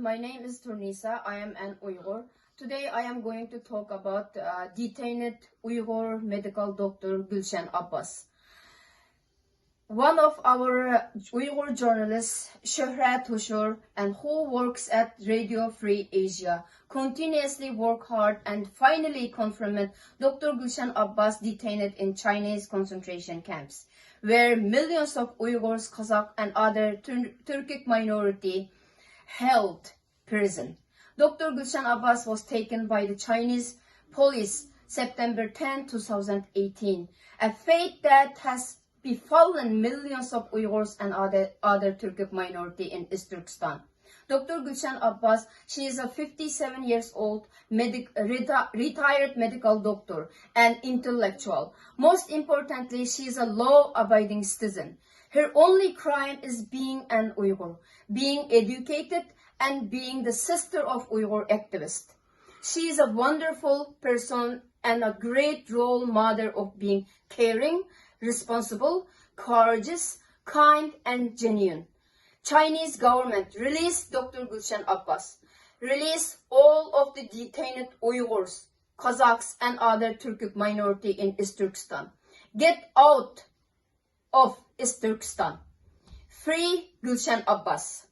my name is Turnisa. I am an Uyghur. Today I am going to talk about detained Uyghur medical doctor Gülşen Abbas. One of our Uyghur journalists, Şöhret Hoşur, and who works at Radio Free Asia, continuously work hard and finally confirmed Dr. Gülşen Abbas detained in Chinese concentration camps, where millions of Uyghurs, Kazakh, and other Turkic minority held prison. Dr. Gülşen Abbas was taken by the Chinese police September 10, 2018, a fate that has befallen millions of Uyghurs and other Turkic minority in East Turkestan. Dr. Gülşen Abbas, she is a 57 years old retired medical doctor and intellectual. Most importantly, she is a law-abiding citizen. Her only crime is being an Uyghur, being educated, and being the sister of Uyghur activists. She is a wonderful person and a great role model of being caring, responsible, courageous, kind, and genuine. Chinese government release Dr. Gülşen Abbas. Release all of the detained Uyghurs, Kazakhs, and other Turkic minority in East Turkestan. Get out of East Turkestan. Free Gülşen Abbas.